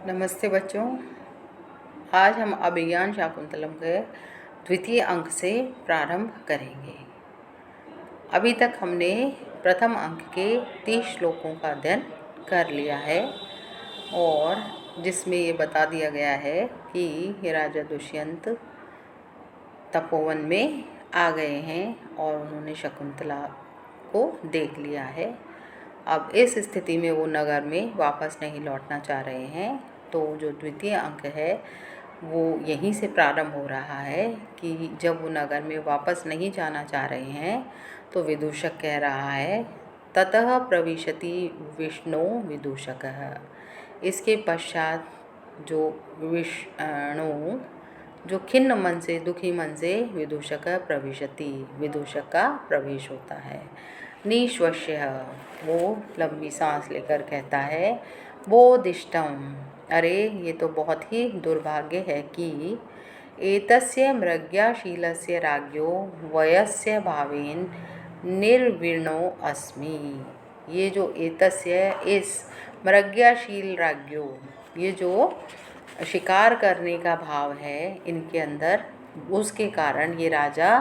नमस्ते बच्चों। आज हम अभिज्ञान शाकुंतलम के द्वितीय अंक से प्रारंभ करेंगे। अभी तक हमने प्रथम अंक के 30 श्लोकों का अध्ययन कर लिया है और जिसमें ये बता दिया गया है कि ये राजा दुष्यंत तपोवन में आ गए हैं और उन्होंने शकुंतला को देख लिया है। अब इस स्थिति में वो नगर में वापस नहीं लौटना चाह रहे हैं। तो जो द्वितीय अंक है वो यहीं से प्रारंभ हो रहा है कि जब वो नगर में वापस नहीं जाना चाह रहे हैं तो विदूषक कह रहा है ततः प्रविशति विष्णु विदूषकः। इसके पश्चात जो विष्णु जो खिन्न मन से दुखी मन से विदूषक प्रविशति विदूषक का प्रवेश होता है। निश्वस्य वो लंबी सांस लेकर कहता है बोधिष्टम, अरे ये तो बहुत ही दुर्भाग्य है कि एतस्य मृग्याशीलस्य राज्ञो वयस्य भावेन निर्विण्णो अस्मि। ये जो एतस्य इस मृग्याशील राज्ञो, ये जो शिकार करने का भाव है इनके अंदर, उसके कारण ये राजा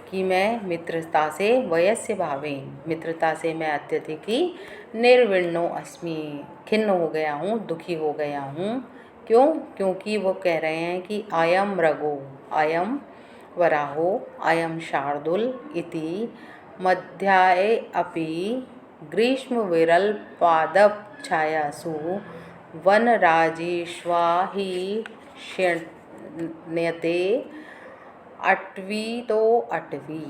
कि मैं मित्रता से वयस्य भावेन, मित्रता से मैं अत्यधिक ही निर्विण्णो अस्मि, खिन्न हो गया हूँ, दुखी हो गया हूँ। क्यों? क्योंकि वो कह रहे हैं कि अयम मृगो, अयम वराहो, अयम शार्दूल इति मध्याये अपि ग्रीष्म विरल पादप छायासु वनराजेष्वा हि शयनते अटवी तो अटवी।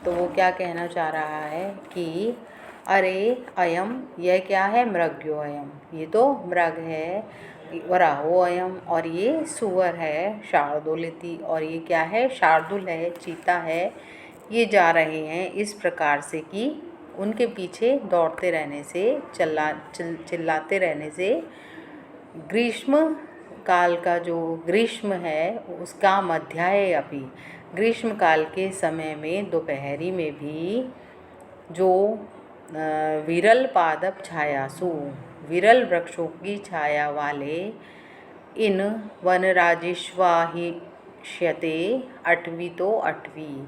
तो वो क्या कहना चाह रहा है कि अरे अयम, यह क्या है? मृग्यो अयम, ये तो मृग है। वराहो अयम, और ये सुअर है। शार्दूलिति, और ये क्या है? शार्दूल है, चीता है। ये जा रहे हैं इस प्रकार से कि उनके पीछे दौड़ते रहने से, चिल्लाते रहने से ग्रीष्म काल का जो ग्रीष्म है उसका मध्याय अपि, ग्रीष्म काल के समय में दोपहरी में भी जो विरल पादप छायासु, विरल वृक्षों की छाया वाले इन वनराजेष्वाहिष्यते अटवी तो अटवी,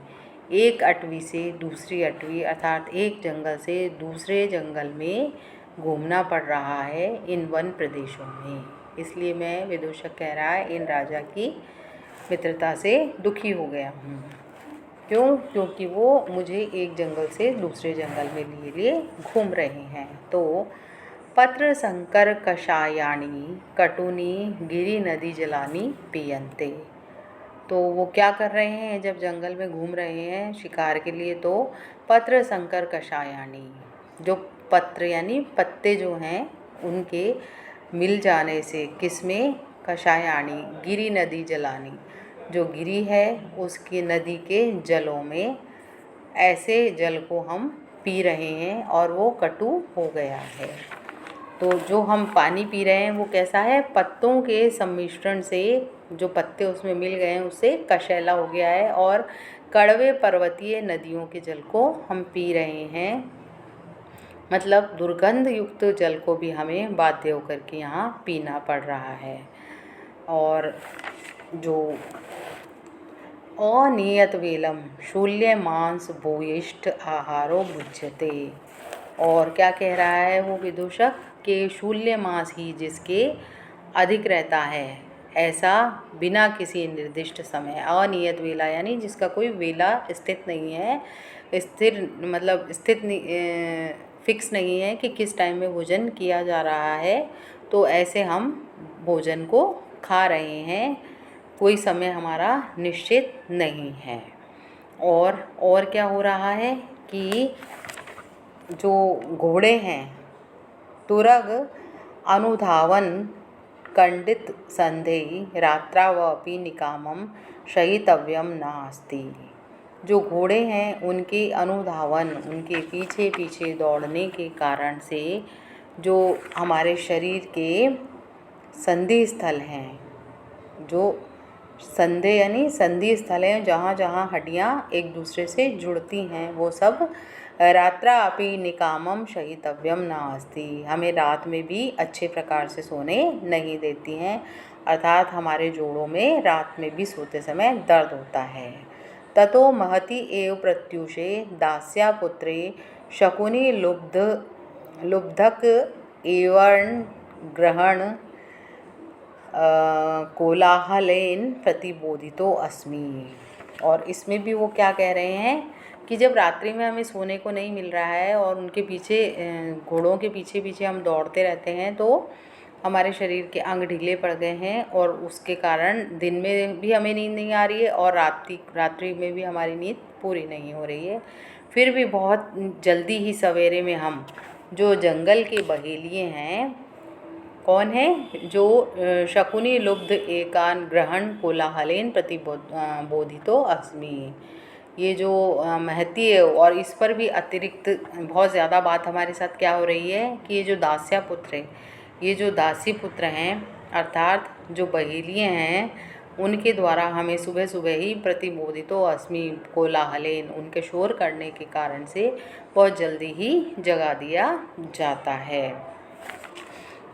एक अटवी से दूसरी अटवी अर्थात एक जंगल से दूसरे जंगल में घूमना पड़ रहा है इन वन प्रदेशों में। इसलिए मैं, विदूषक कह रहा है, इन राजा की मित्रता से दुखी हो गया हूँ। क्यों? क्योंकि वो मुझे एक जंगल से दूसरे जंगल में लिए घूम रहे हैं। तो पत्र संकर कषायाणी कटुनी गिरी नदी जलानी पियंते। तो वो क्या कर रहे हैं जब जंगल में घूम रहे हैं शिकार के लिए? तो पत्र संकर कषायाणी, जो पत्र यानी पत्ते जो हैं उनके मिल जाने से, किसमें? कषायाणी, गिरी नदी जलानी, जो गिरी है उसकी नदी के जलों में, ऐसे जल को हम पी रहे हैं और वो कटु हो गया है। तो जो हम पानी पी रहे हैं वो कैसा है? पत्तों के सम्मिश्रण से जो पत्ते उसमें मिल गए हैं उससे कषैला हो गया है और कड़वे पर्वतीय नदियों के जल को हम पी रहे हैं। मतलब दुर्गंध युक्त जल को भी हमें बाध्य होकर के यहाँ पीना पड़ रहा है। और जो अनियत वेलम शूल्य मांस भूयिष्ठ आहारो भुज्यते, और क्या कह रहा है वो विदूषक कि शूल्य मांस ही जिसके अधिक रहता है, ऐसा बिना किसी निर्दिष्ट समय, अनियत वेला यानी जिसका कोई वेला स्थित नहीं है, स्थिर मतलब स्थित फिक्स नहीं है कि किस टाइम में भोजन किया जा रहा है। तो ऐसे हम भोजन को खा रहे हैं, कोई समय हमारा निश्चित नहीं है। और क्या हो रहा है कि जो घोड़े हैं तुरग अनुधावन कंडित संधेयी रात्रावपि निकामम शयितव्यम नास्ति। जो घोड़े हैं उनके अनुधावन, उनके पीछे पीछे दौड़ने के कारण से जो हमारे शरीर के संधि स्थल हैं, जो संधि यानी संधि स्थल हैं जहाँ जहाँ हड्डियाँ एक दूसरे से जुड़ती हैं, वो सब रात्रा अपि निकामम शयितव्यम नास्ति, हमें रात में भी अच्छे प्रकार से सोने नहीं देती हैं, अर्थात हमारे जोड़ों में रात में भी सोते समय दर्द होता है। ततो महति एव प्रत्युषे दास्या पुत्रे शकुनी लुब्धक एवं ग्रहण कोलाहलेन प्रतिबोधितो अस्मि। और इसमें भी वो क्या कह रहे हैं कि जब रात्रि में हमें सोने को नहीं मिल रहा है और उनके पीछे घोड़ों के पीछे पीछे हम दौड़ते रहते हैं, तो हमारे शरीर के अंग ढीले पड़ गए हैं और उसके कारण दिन में भी हमें नींद नहीं आ रही है और रात्रि में भी हमारी नींद पूरी नहीं हो रही है। फिर भी बहुत जल्दी ही सवेरे में हम जो जंगल के बहेलिए हैं, कौन है, जो शकुनी लुब्ध एकान ग्रहण कोलाहलेन प्रतिबोधितो अस्मि, ये जो महती है। और इस पर भी अतिरिक्त बहुत ज़्यादा बात हमारे साथ क्या हो रही है कि ये जो दास्या पुत्र है, ये जो दासी पुत्र हैं अर्थात जो बहेलिए हैं, उनके द्वारा हमें सुबह सुबह ही प्रतिबोधितो अस्मि कोलाहलेन, उनके शोर करने के कारण से बहुत जल्दी ही जगा दिया जाता है।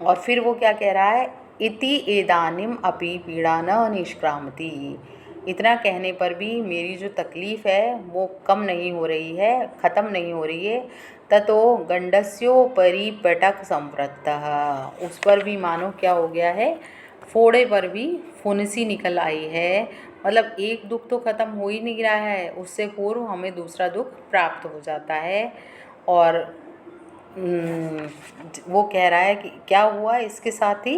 और फिर वो क्या कह रहा है, इति एदानिम अपि पीड़ा न निष्क्रामति, इतना कहने पर भी मेरी जो तकलीफ़ है वो कम नहीं हो रही है, ख़त्म नहीं हो रही है। ततो गंडस्योपरि पटक संवृत्तः, उस पर भी मानो क्या हो गया है, फोड़े पर भी फुंसी निकल आई है। मतलब एक दुख तो ख़त्म हो ही नहीं रहा है, उससे पूर्व हमें दूसरा दुख प्राप्त हो जाता है। और वो कह रहा है कि क्या हुआ इसके साथ ही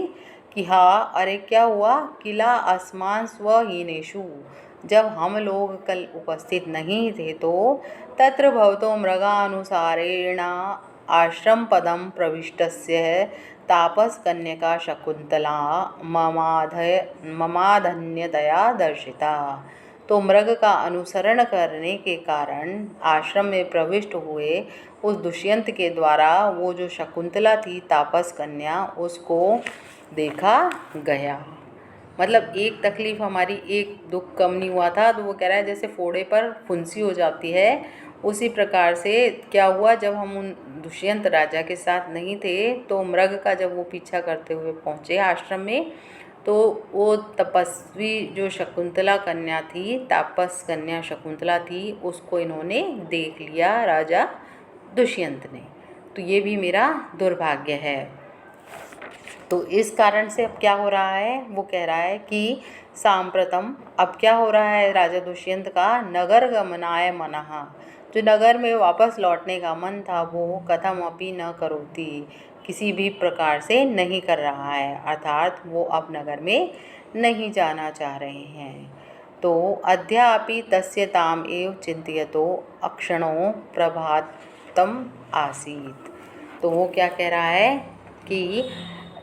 कि हाँ, अरे क्या हुआ, किला आसमान स्वहीनेषु, जब हम लोग कल उपस्थित नहीं थे तो तत्र भवतो मृगानुसारेण आश्रम पदम प्रविष्टस्य तापस कन्यका शकुंतला ममाधन्यतया दर्शिता। तो मृग का अनुसरण करने के कारण आश्रम में प्रविष्ट हुए उस दुष्यंत के द्वारा वो जो शकुंतला थी तापस कन्या, उसको देखा गया। मतलब एक तकलीफ़ हमारी, एक दुख कम नहीं हुआ था, तो वो कह रहा है जैसे फोड़े पर फुंसी हो जाती है, उसी प्रकार से क्या हुआ जब हम उन दुष्यंत राजा के साथ नहीं थे, तो मृग का जब वो पीछा करते हुए पहुँचे आश्रम में, तो वो तपस्वी जो शकुंतला कन्या थी, तापस कन्या शकुंतला थी, उसको इन्होंने देख लिया राजा दुष्यंत ने। तो ये भी मेरा दुर्भाग्य है। तो इस कारण से अब क्या हो रहा है, वो कह रहा है कि सांप्रतम, अब क्या हो रहा है राजा दुष्यंत का, नगर गमनाय मनः, जो नगर में वापस लौटने का मन था वो कथम अपि न करोति, किसी भी प्रकार से नहीं कर रहा है, अर्थात वो अब नगर में नहीं जाना चाह रहे हैं। तो अद्यापि तस्य ताम एव चिंतयतो अक्षणो प्रभातम आसीत। तो वो क्या कह रहा है कि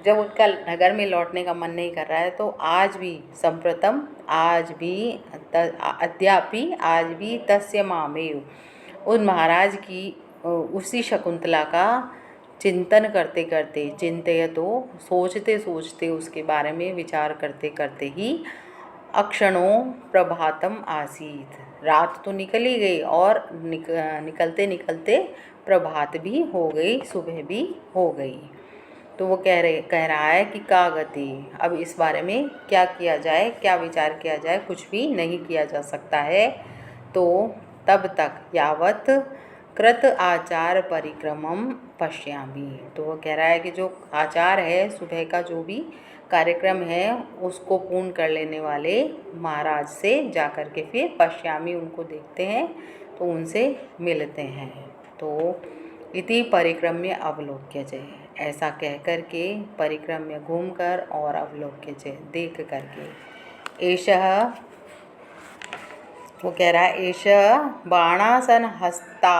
जब उनका नगर में लौटने का मन नहीं कर रहा है, तो आज भी संप्रतम, आज भी अद्यापि, आज भी तस्य मामेव, उन महाराज की उसी शकुंतला का चिंतन करते करते, चिंतयतो, सोचते सोचते, उसके बारे में विचार करते करते ही अक्षणों प्रभातम आसीत, रात तो निकल ही गई और निकलते निकलते प्रभात भी हो गई, सुबह भी हो गई। तो वो कह रहा है कि का गति, अब इस बारे में क्या किया जाए, क्या विचार किया जाए, कुछ भी नहीं किया जा सकता है। तो तब तक यावत कृत आचार परिक्रमम पश्यामि, तो वो कह रहा है कि जो आचार है, सुबह का जो भी कार्यक्रम है, उसको पूर्ण कर लेने वाले महाराज से जाकर के फिर पश्यामि, उनको देखते हैं, तो उनसे मिलते हैं। तो इति परिक्रम्य अवलोक्य जय, ऐसा कह कर के परिक्रम्य घूमकर और अवलोक्य जय देख करके, एषः, वो कह रहा है एषः बाणासन हस्ता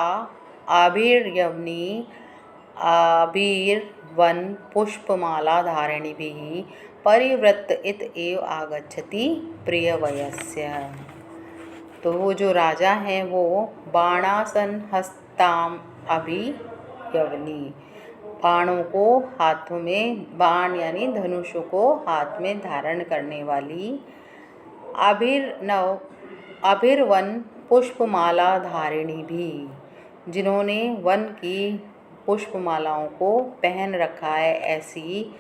आभिर्यवनी आभिर्वन पुष्पमाला धारिणीभिः परिवृत्त इत एव आगच्छति प्रियवयस्य। तो वो जो राजा हैं वो बाणासन हस्ताम अभियवनी, बाणों को हाथों में, बाण यानी धनुषों को हाथ में धारण करने वाली, अभिर्वन पुष्पमाला धारिणी भी, जिन्होंने वन की पुष्पमालाओं को पहन रखा है, ऐसी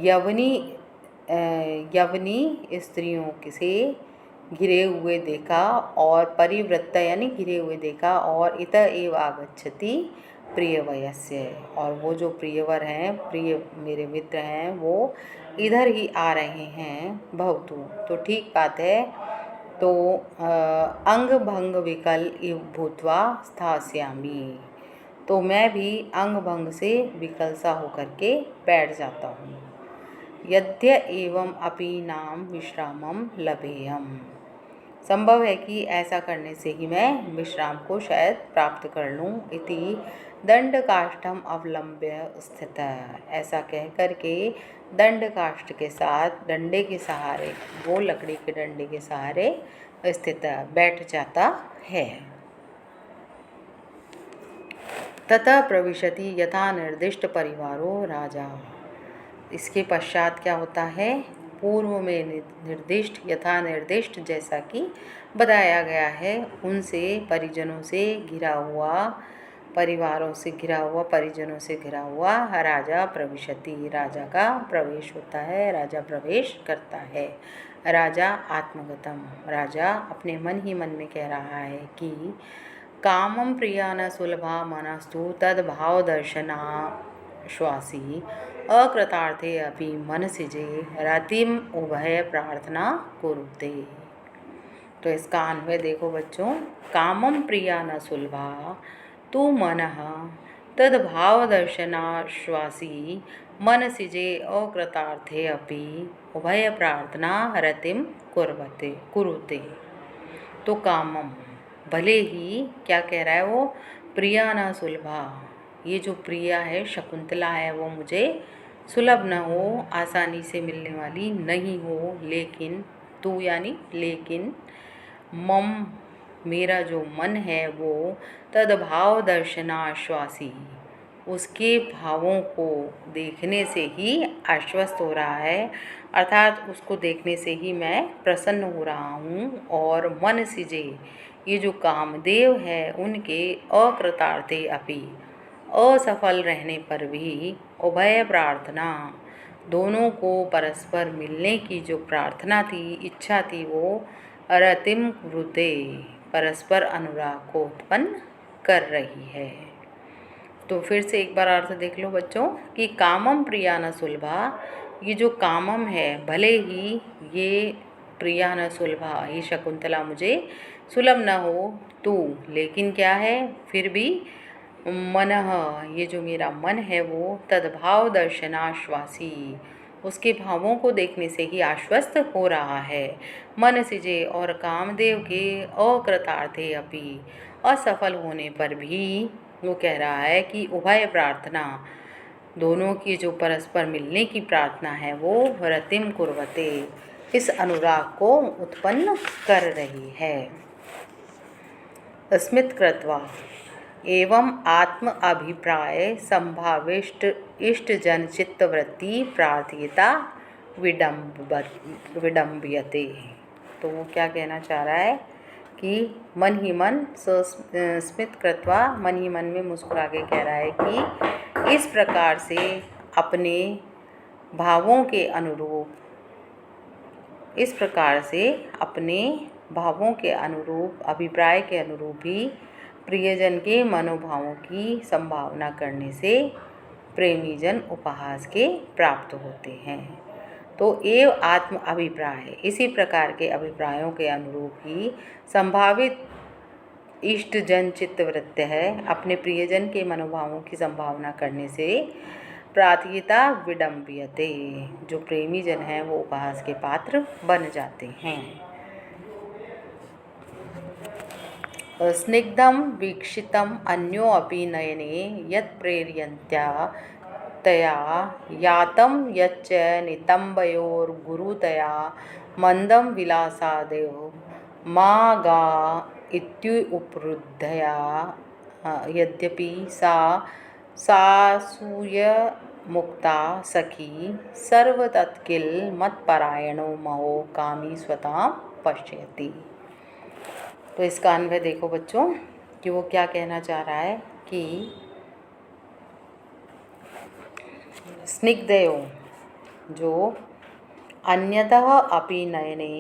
यवनी यवनी स्त्रियों से घिरे हुए देखा और परिवृत्त यानी घिरे हुए देखा, और इत एव आगच्छति प्रियवयस्य, और वो जो प्रियवर हैं, प्रिय मेरे मित्र हैं, वो इधर ही आ रहे हैं। भवतु, तो ठीक बात है। तो अंग भंग विकल इव भूत्वा स्थास्यामि, तो मैं भी अंग भंग से विकल सा होकर के बैठ जाता हूँ। यद्य एवं अपि नाम विश्रामम लभेयम, संभव है कि ऐसा करने से ही मैं विश्राम को शायद प्राप्त कर लूँ। इति दंड काष्ठम अवलंब्य स्थित, ऐसा कह कर के दंड काष्ठ के साथ डंडे के सहारे, वो लकड़ी के डंडे के सहारे स्थित बैठ जाता है। ततः प्रविशति यथा निर्दिष्ट परिवारो राजा, इसके पश्चात क्या होता है, पूर्व में निर्दिष्ट यथा निर्दिष्ट जैसा कि बताया गया है, उनसे परिजनों से घिरा हुआ, परिवारों से घिरा हुआ, परिजनों से घिरा हुआ राजा प्रविशति, राजा का प्रवेश होता है, राजा प्रवेश करता है। राजा आत्मगतम, राजा अपने मन ही मन में कह रहा है कि कामम प्रिया न सुलभा मनस्तु तद भाव दर्शना श्वासी अकृतार्थे अपि मनसिजे रतिम उभय प्रार्थना कुरुते। तो इसका अन्वय देखो बच्चों, कामम प्रिया न सुलभा तु मनः तद भाव दर्शना श्वासी मनसिजे अकृतार्थे अपि उभय प्रार्थना रतिम कुरुते। तो कामम, भले ही क्या कह रहा है वो, प्रिया न सुलभा, ये जो प्रिया है, शकुंतला है, वो मुझे सुलभ न हो, आसानी से मिलने वाली नहीं हो, लेकिन तू यानी लेकिन मम, मेरा जो मन है वो तदभाव दर्शनाश्वासी, उसके भावों को देखने से ही आश्वस्त हो रहा है, अर्थात उसको देखने से ही मैं प्रसन्न हो रहा हूँ। और मन सिजे, ये जो कामदेव है, उनके अकृतार्थे अपि, असफल रहने पर भी, उभय प्रार्थना, दोनों को परस्पर मिलने की जो प्रार्थना थी, इच्छा थी, वो रतिम कुरुते, परस्पर अनुराग को उत्पन्न कर रही है। तो फिर से एक बार अर्थ देख लो बच्चों कि कामम प्रिया न सुलभा, ये जो कामम है, भले ही ये प्रिया न सुलभा, ये शकुंतला मुझे सुलभ न हो, तू, लेकिन क्या है, फिर भी मनः, ये जो मेरा मन है वो तद्भाव दर्शनाश्वासी, उसके भावों को देखने से ही आश्वस्त हो रहा है। मन सिजे, और कामदेव के अकृतार्थे अपि, असफल होने पर भी वो कह रहा है कि उभय प्रार्थना, दोनों की जो परस्पर मिलने की प्रार्थना है वो रतिम कुर्वते, इस अनुराग को उत्पन्न कर रही है। स्मित कृत्वा एवं आत्म अभिप्राय संभाविष्ट इष्ट जन चित्तवृत्ति प्रार्थयिता विडम्बयते। तो वो क्या कहना चाह रहा है कि मन ही मन स्मित कृत्वा, मन ही मन में मुस्कुरा के कह रहा है कि इस प्रकार से अपने भावों के अनुरूप, इस प्रकार से अपने भावों के अनुरूप, अभिप्राय के अनुरूप ही प्रियजन के मनोभावों की संभावना करने से प्रेमीजन उपहास के प्राप्त होते हैं। तो एव आत्म अभिप्राय, इसी प्रकार के अभिप्रायों के अनुरूप ही संभावित इष्ट जन चित्तवृत्ति है, अपने प्रियजन के मनोभावों की संभावना करने से प्रार्थयिता विडम्बयते, जो प्रेमी जन हैं वो उपहास के पात्र बन जाते हैं। स्निग्धं वीक्षितम् अन्योऽपि नयने यत् प्रेरयन्त्या तया यातं यच्च नितम्बयोर्गुरुतया मन्दं विलासादेव मा गा इत्युपरुद्धया यद्यपि सा सासूयमुक्ता सखी सर्वतत्किल मत्परायणो महो कामी स्वतां पश्यति। तो इसका अन्वय देखो बच्चों कि कि वो क्या कहना चाह रहा है कि स्निग्धयो जो अन्यतः अपि नयने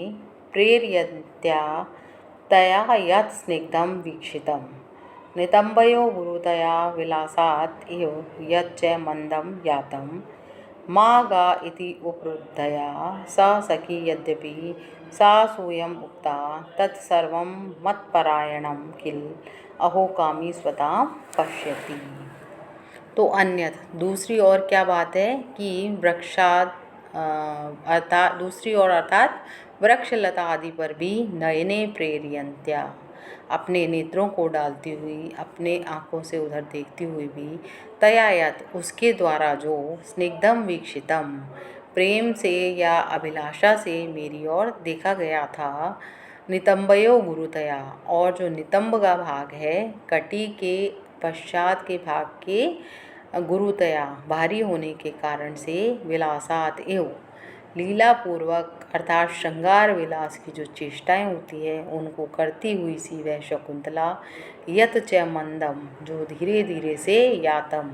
प्रेरयन्त्या तया यत् स्निग्धं वीक्षितं नितम्बयो गुरुतया विलासात् इव यच्च मन्दं यातं मा गा इति उपरुद्धया सा सखी यद्यपि सा सूयम् उक्ता तत्सर्वं मत्परायणं किल अहो कामी स्वतां पश्यति। तो अन्यथा दूसरी ओर क्या बात है कि वृक्षाद अर्थात दूसरी ओर अर्थात वृक्षलता आदि पर भी नयने प्रेरियंत्या अपने नेत्रों को डालती हुई अपने आँखों से उधर देखती हुई भी तयायत उसके द्वारा जो स्निग्धम वीक्षितम प्रेम से या अभिलाषा से मेरी ओर देखा गया था नितंबयो गुरुतया और जो नितंब का भाग है कटी के पश्चात के भाग के गुरुतया भारी होने के कारण से विलासात एव लीला पूर्वक अर्थात श्रृंगार विलास की जो चेष्टाएं होती है उनको करती हुई सी वह शकुंतला यत च मंदम जो धीरे धीरे से यातम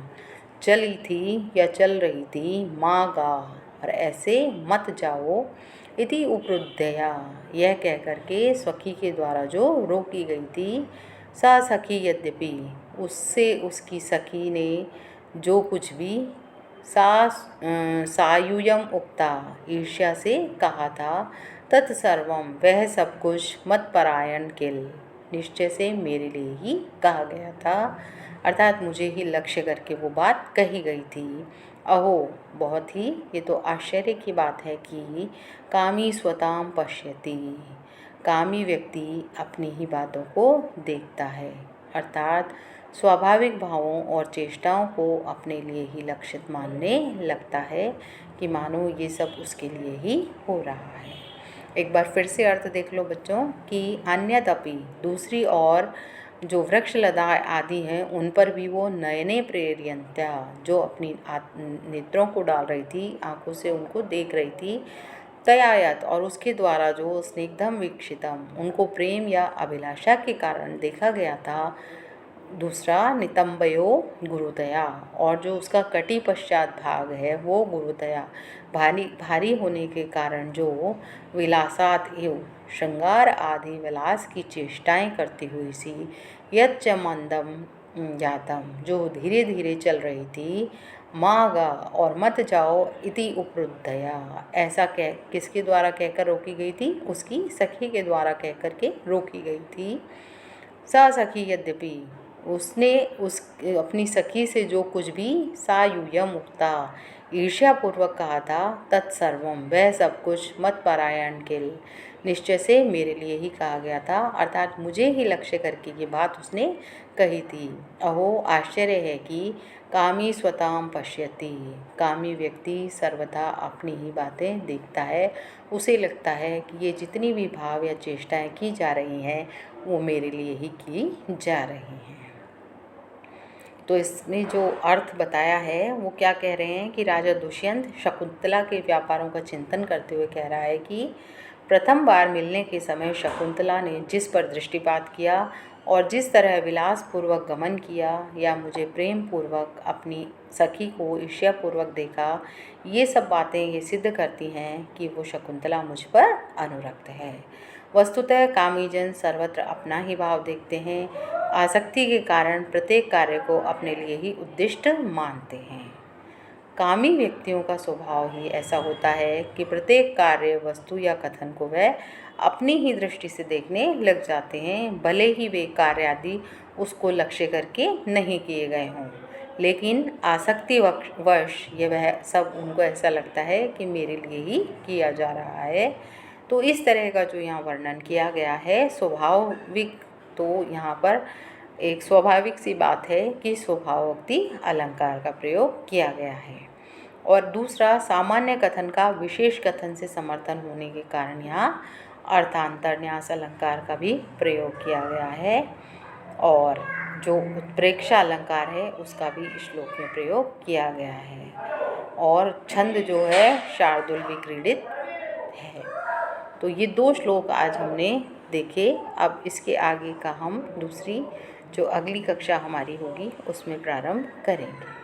चली थी या चल रही थी माँ गा और ऐसे मत जाओ इति उपरुद्धया यह कह करके सखी के द्वारा जो रोकी गई थी सा सखी यद्यपि उससे उसकी सखी ने जो कुछ भी सायूयम उक्ता ईर्ष्या से कहा था तत्सर्वम वह सब कुछ मतपरायण किल निश्चय से मेरे लिए ही कहा गया था अर्थात मुझे ही लक्ष्य करके वो बात कही गई थी। अहो बहुत ही ये तो आश्चर्य की बात है कि कामी स्वताम पश्यति कामी व्यक्ति अपनी ही बातों को देखता है अर्थात स्वाभाविक भावों और चेष्टाओं को अपने लिए ही लक्षित मानने लगता है कि मानो ये सब उसके लिए ही हो रहा है। एक बार फिर से अर्थ देख लो बच्चों कि अन्यतपि दूसरी ओर जो वृक्ष लता आदि हैं उन पर भी वो नयने प्रेरियंत्या जो अपनी नेत्रों को डाल रही थी आंखों से उनको देख रही थी तयायत और उसके द्वारा जो स्निग्धम वीक्षितम उनको प्रेम या अभिलाषा के कारण देखा गया था। दूसरा नितंबयो गुरुतया और जो उसका कटी पश्चात भाग है वो गुरुतया भारी होने के कारण जो विलासात एव श्रृंगार आदि विलास की चेष्टाएं करती हुई सी यच्च मंदम जातम जो धीरे धीरे चल रही थी मागा और मत जाओ इति उपरुद्धया ऐसा कह किसके द्वारा कहकर रोकी गई थी उसकी सखी के द्वारा कहकर के रोकी गई थी। सा सखी यद्यपि उसने उस अपनी सखी से जो कुछ भी सायूयम उक्ता ईर्ष्यापूर्वक कहा था तत्सर्वम वह सब कुछ मतपरायण किल निश्चय से मेरे लिए ही कहा गया था अर्थात मुझे ही लक्ष्य करके ये बात उसने कही थी। अहो आश्चर्य है कि कामी स्वताम पश्यति कामी व्यक्ति सर्वथा अपनी ही बातें देखता है उसे लगता है कि ये जितनी भी भाव या चेष्टाएं की जा रही हैं वो मेरे लिए ही की जा रही हैं। तो इसमें जो अर्थ बताया है वो क्या कह रहे हैं कि राजा दुष्यंत शकुंतला के व्यापारों का चिंतन करते हुए कह रहा है कि प्रथम बार मिलने के समय शकुंतला ने जिस पर दृष्टिपात किया और जिस तरह विलासपूर्वक गमन किया या मुझे प्रेम पूर्वक अपनी सखी को ईर्ष्यापूर्वक देखा ये सब बातें ये सिद्ध करती हैं कि वो शकुंतला मुझ पर अनुरक्त है। वस्तुतः कामीजन सर्वत्र अपना ही भाव देखते हैं आसक्ति के कारण प्रत्येक कार्य को अपने लिए ही उद्दिष्ट मानते हैं। कामी व्यक्तियों का स्वभाव ही ऐसा होता है कि प्रत्येक कार्य वस्तु या कथन को वह अपनी ही दृष्टि से देखने लग जाते हैं भले ही वे कार्य आदि उसको लक्ष्य करके नहीं किए गए हों लेकिन आसक्ति वश ये वह सब उनको ऐसा लगता है कि मेरे लिए ही किया जा रहा है। तो इस तरह का जो यहाँ वर्णन किया गया है स्वाभाविक तो यहाँ पर एक स्वाभाविक सी बात है कि स्वभावोक्ति अलंकार का प्रयोग किया गया है और दूसरा सामान्य कथन का विशेष कथन से समर्थन होने के कारण यहाँ अर्थांतरन्यास अलंकार का भी प्रयोग किया गया है और जो उत्प्रेक्षा अलंकार है उसका भी श्लोक में प्रयोग किया गया है और छंद जो है शार्दुल विक्रीडित है। तो ये दो श्लोक आज हमने देखे। अब इसके आगे का हम दूसरी जो अगली कक्षा हमारी होगी उसमें प्रारंभ करेंगे।